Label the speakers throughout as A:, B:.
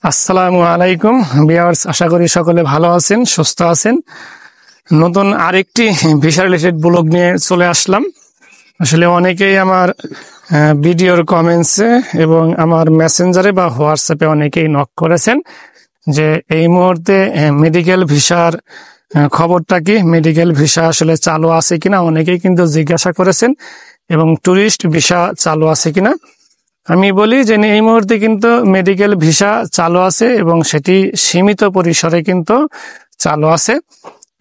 A: আসসালামু আলাইকুম ভিউয়ার্স, আশা করি সকলে ভালো আছেন, সুস্থ আছেন। নতুন আরেকটি ভিসা রিলেটেড ব্লগ নিয়ে চলে আসলাম। আসলে অনেকেই আমার ভিডিওর কমেন্টসে এবং আমার মেসেঞ্জারে বা হোয়াটসঅ্যাপে অনেকেই নক করেছেন যে এই মুহূর্তে মেডিকেল ভিসার খবরটা কি, মেডিকেল ভিসা আসলে চালু আছে কিনা, অনেকেই কিন্তু জিজ্ঞাসা করেছেন, এবং ট্যুরিস্ট ভিসা চালু আছে কিনা। আমি বলি যে এই মুহূর্তে কিন্তু মেডিকেল ভিসা চালু আছে এবং সেটি সীমিত পরিসরে কিন্তু চালু আছে।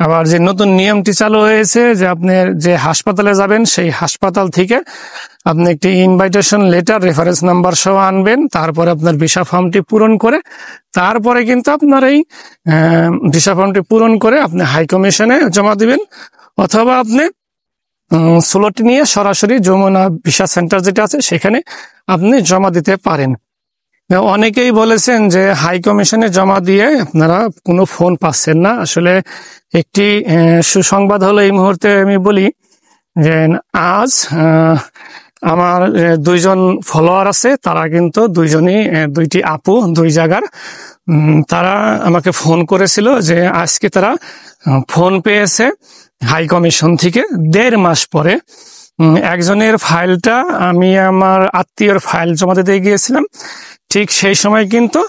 A: আবার যে নতুন নিয়মটি চালু হয়েছে যে আপনি যে হাসপাতালে যাবেন সেই হাসপাতাল থেকে আপনি একটি ইনভাইটেশন লেটার রেফারেন্স নাম্বার সহ আনবেন, তারপরে আপনার ভিসা ফর্মটি পূরণ করে তারপরে কিন্তু আপনার এই ভিসা ফর্মটি পূরণ করে আপনি হাই কমিশনে জমা দিবেন, অথবা আপনি স্লট নিয়ে সরাসরি যমুনা ভিসা সেন্টার যেটা আছে সেখানে আপনি জমা দিতে পারেন। অনেকেই বলেছেন যে হাই কমিশনে জমা দিয়ে আপনারা কোনো ফোন পাচ্ছেন না। আসলে একটি সুসংবাদ হলো এই মুহূর্তে আমি বলি যে আজ আমার দুইজন ফলোয়ার আছে, তারা কিন্তু দুইটি আপু দুই জায়গার, তারা আমাকে ফোন করেছিল যে আজকে তারা ফোন পেয়েছে হাই কমিশন থেকে 1.5 মাস পরে। একজনের ফাইলটা আমি আমার আত্মীয়র ফাইল জমা দিতে গিয়েছিলাম, ঠিক সেই সময় কিন্তু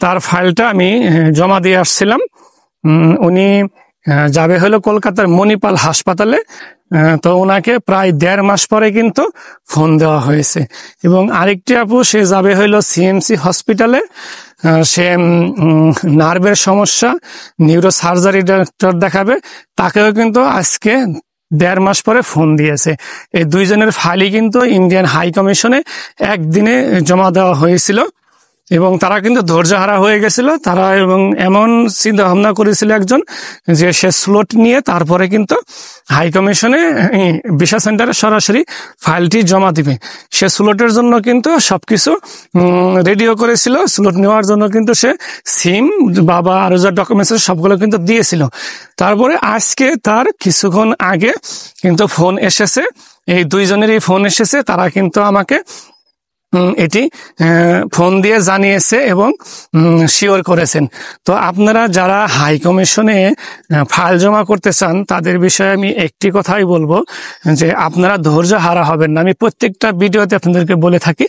A: তার ফাইলটা আমি জমা দিয়ে আসছিলাম। উনি যাবে হলো কলকাতার মণিপাল হাসপাতালে, তো ওনাকে প্রায় 1.5 মাস পরে কিন্তু ফোন দেওয়া হয়েছে। এবং আরেকটি আপু, সে যাবে হইলো সিএমসি হসপিটালে, সে নার্ভের সমস্যা, নিউরো সার্জারি ডক্টর দেখাবে, তাকেও কিন্তু আজকে 1.5 মাস পরে ফোন দিয়েছে। এই দুইজনের ফাইলই কিন্তু ইন্ডিয়ান হাই কমিশনে একদিনে জমা দেওয়া হয়েছিল এবং তারা কিন্তু ধৈর্যহারা হয়ে গেছিল। তারা এবং এমন চিন্তা ভাবনা করেছিল একজন যে সে স্লট নিয়ে তারপরে কিন্তু হাই কমিশনে ভিসা সেন্টারে সরাসরি ফাইলটি জমা দিবে। সে স্লটের জন্য কিন্তু সবকিছু রেডিও করেছিল, স্লট নেওয়ার জন্য কিন্তু সে সিম বাবা আরো যা ডকুমেন্টস সবগুলো কিন্তু দিয়েছিল। তারপরে আজকে তার কিছুক্ষণ আগে কিন্তু ফোন এসেছে, এই দুইজনেরই ফোন এসেছে। তারা কিন্তু আমাকে এটি ফোন দিয়ে জানিয়েছে এবং শিওর করেছেন। তো আপনারা যারা হাই কমিশনে ফাইল জমা করতে চান তাদের বিষয়ে আমি একটি কথাই বলবো যে আপনারা ধৈর্য হারা হবেন না। আমি প্রত্যেকটা ভিডিওতে আপনাদেরকে বলে থাকি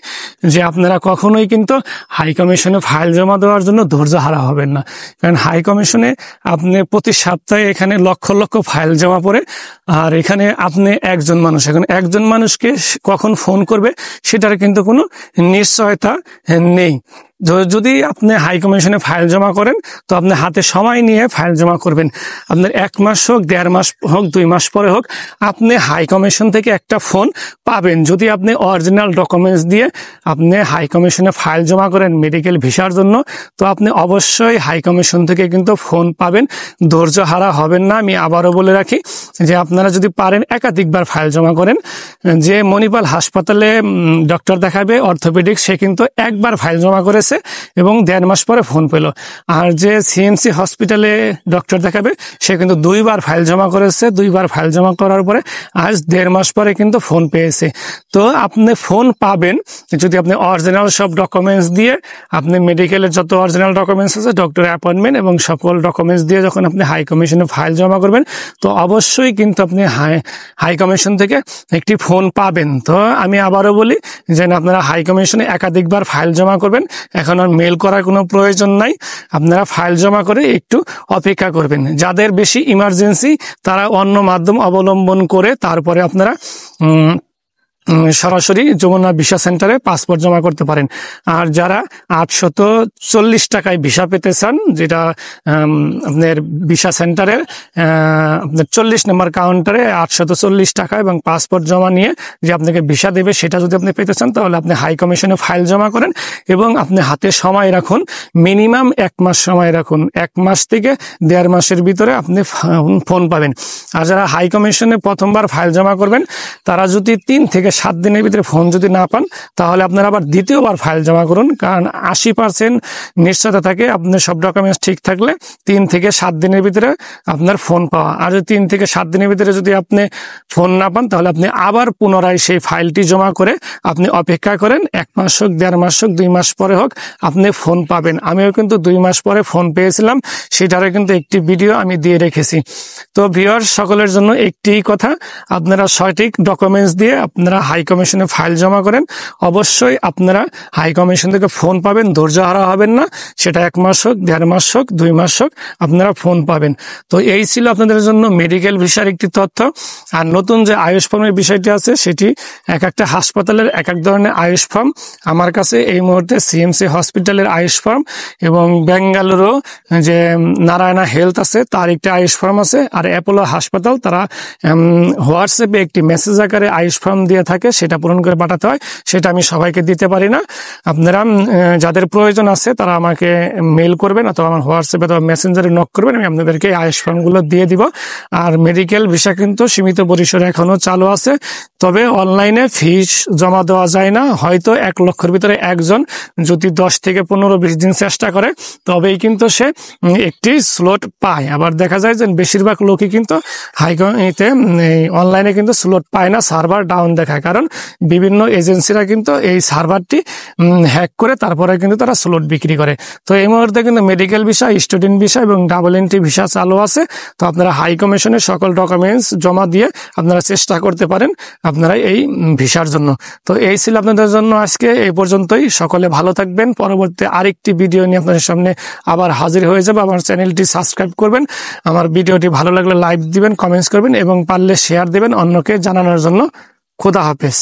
A: যে আপনারা কখনোই কিন্তু হাই কমিশনে ফাইল জমা দেওয়ার জন্য ধৈর্য হারা হবেন না, কারণ হাই কমিশনে আপনি প্রতি সপ্তাহে এখানে লক্ষ লক্ষ ফাইল জমা পড়ে, আর এখানে আপনি একজন মানুষ, এখন একজন মানুষকে কখন ফোন করবে সেটার কিন্তু কোনো নিশ্চয়তা নেই। যদি আপনি হাই কমিশনে ফাইল জমা করেন তো আপনি হাতে সময় নিয়ে ফাইল জমা করবেন। আপনার 1 মাস হোক, 1.5 মাস হোক, 2 মাস পরে হোক, আপনি হাই কমিশন থেকে একটা ফোন পাবেন। যদি আপনি অরিজিনাল ডকুমেন্টস দিয়ে আপনি হাই কমিশনে ফাইল জমা করেন মেডিকেল ভিসার জন্য, তো আপনি অবশ্যই হাই কমিশন থেকে কিন্তু ফোন পাবেন। ধৈর্য হারা হবেন না। আমি আবারও বলে রাখি যে আপনারা যদি পারেন একাধিকবার ফাইল জমা করেন। যে মণিপাল হাসপাতালে ডক্টর দেখাবে অর্থোপেডিক্স, সে কিন্তু একবার ফাইল জমা করেছে এবং 1.5 মাস পরে ফোন পেল। আর যে সিএমসি হসপিটালে ডক্টর দেখাবে সে কিন্তু 2 বার ফাইল জমা করেছে, 2 বার ফাইল জমা করার পরে আজ 1.5 মাস পরে কিন্তু ফোন পেয়েছে। তো আপনি ফোন পাবেন যদি আপনি অরিজিনাল সব ডকুমেন্টস দিয়ে, আপনি মেডিকেলের যত অরিজিনাল ডকুমেন্টস আছে, ডক্টর অ্যাপয়েন্টমেন্ট এবং সকল ডকুমেন্টস দিয়ে যখন আপনি হাই কমিশনে ফাইল জমা করবেন, তো অবশ্যই কিন্তু আপনি হাই কমিশন থেকে একটি ফোন পাবেন। তো আমি আবারও বলি যে আপনারা হাই কমিশনে একাধিকবার ফাইল জমা করবেন, এখন আর মেল করার কোনো প্রয়োজন নাই। আপনারা ফাইল জমা করে একটু অপেক্ষা করবেন। যাদের বেশি ইমার্জেন্সি তারা অন্য মাধ্যম অবলম্বন করে তারপরে আপনারা সরাসরি যমুনা ভিসা সেন্টারে পাসপোর্ট জমা করতে পারেন। আর যারা 840 টাকায় ভিসা পেতে চান, যেটা আপনার ভিসা সেন্টারের আপনার 40 নম্বর কাউন্টারে 840 টাকা এবং পাসপোর্ট জমা নিয়ে যে আপনাকে ভিসা দেবে, সেটা যদি আপনি পেতে চান তাহলে আপনি হাই কমিশনে ফাইল জমা করেন এবং আপনি হাতে সময় রাখুন, মিনিমাম 1 মাস সময় রাখুন। 1 মাস থেকে 1.5 মাসের ভিতরে আপনি ফোন পাবেন। আর যারা হাই কমিশনে প্রথমবার ফাইল জমা করবেন তারা যদি 3 থেকে 7 দিনের ভিতরে ফোন যদি না পান, তাহলে আপনারা আবার দ্বিতীয়বার ফাইল জমা করুন। কারণ 80% নিশ্চয়তা থাকে আপনার সব ডকুমেন্টস ঠিক থাকলে 3 থেকে 7 দিনের ভিতরে আপনার ফোন পাওয়া। আর যদি 3 থেকে 7 দিনের ভিতরে যদি আপনি ফোন না পান, তাহলে আপনি আবার পুনরায় সেই ফাইলটি জমা করে আপনি অপেক্ষা করেন। 1 মাস হোক, 1.5 মাস হোক, 2 মাস পরে হোক, আপনি ফোন পাবেন। আমিও কিন্তু 2 মাস পরে ফোন পেয়েছিলাম, সেটারও কিন্তু একটি ভিডিও আমি দিয়ে রেখেছি। তো ভিউয়ার্স, সকলের জন্য একটি কথা, আপনারা সঠিক ডকুমেন্টস দিয়ে আপনারা হাই কমিশনে ফাইল জমা করেন। অবশ্যই আপনারা হাই কমিশন থেকে ফোন পাবেন, ধৈর্য হারা হবেন না। সেটা 1 মাস হোক, 1.5 মাস হোক, 2 মাস হোক, আপনারা ফোন পাবেন। তো এই ছিল আপনাদের জন্য মেডিকেল ভিসার একটি তথ্য। আর নতুন যে আয়ুষ ফর্মের বিষয়টি আছে, সেটি এক একটা হাসপাতালের এক এক ধরনের আয়ুষ ফর্ম। আমার কাছে এই মুহূর্তে সিএমসি হসপিটালের আয়ুষ ফর্ম এবং বেঙ্গালুরু যে নারায়ণা হেলথ আছে তার একটি আয়ুষ ফর্ম আছে। আর অ্যাপোলো হাসপাতাল তারা হোয়াটসঅ্যাপে একটি মেসেজ আকারে আয়ুষ ফর্ম দিয়ে থাকে, সেটা পূরণ করে পাঠাতে হয়। সেটা আমি সবাইকে দিতে পারি না। আপনারা যাদের প্রয়োজন আছে তারা আমাকে মেল করবেন অথবা আমার হোয়াটসঅ্যাপে অথবা মেসেঞ্জারে নক করবেন, আমি আপনাদেরকে আয়ুষ ফর্মগুলো দিয়ে দিব। আর মেডিকেল ভিসা কিন্তু সীমিত পরিসরে এখনো চালু আছে, তবে অনলাইনে ফিস জমা দেওয়া যায় না। হয়তো 1 লক্ষের ভিতরে একজন যদি 10 থেকে 15-20 দিন চেষ্টা করে, তবেই কিন্তু সে একটি স্লট পায়। আবার দেখা যায় যে বেশিরভাগ লোকই কিন্তু অনলাইনে কিন্তু স্লট পায় না, সার্ভার ডাউন দেখায়। কারণ বিভিন্ন এজেন্সিরা কিন্তু এই সার্ভারটি হ্যাক করে তারপরে কিন্তু তারা স্লট বিক্রি করে। তো এই মুহূর্তে কিন্তু মেডিকেল ভিসা, স্টুডেন্ট ভিসা এবং ডাবল এন্ট্রি ভিসা চালু আছে। তো আপনারা হাই কমিশনের সকল ডকুমেন্টস জমা দিয়ে আপনারা চেষ্টা করতে পারেন আপনারা এই ভিসার জন্য। তো এই ছিল আপনাদের জন্য আজকে এই পর্যন্তই। সকলে ভালো থাকবেন। পরবর্তী আরেকটি ভিডিও নিয়ে আপনাদের সামনে আবার হাজির হয়ে যাবে। আমার চ্যানেলটি সাবস্ক্রাইব করবেন, আমার ভিডিওটি ভালো লাগলে লাইক দিবেন, কমেন্টস করবেন এবং পারলে শেয়ার দিবেন অন্যকে জানানোর জন্য। খোদা হাফেজ।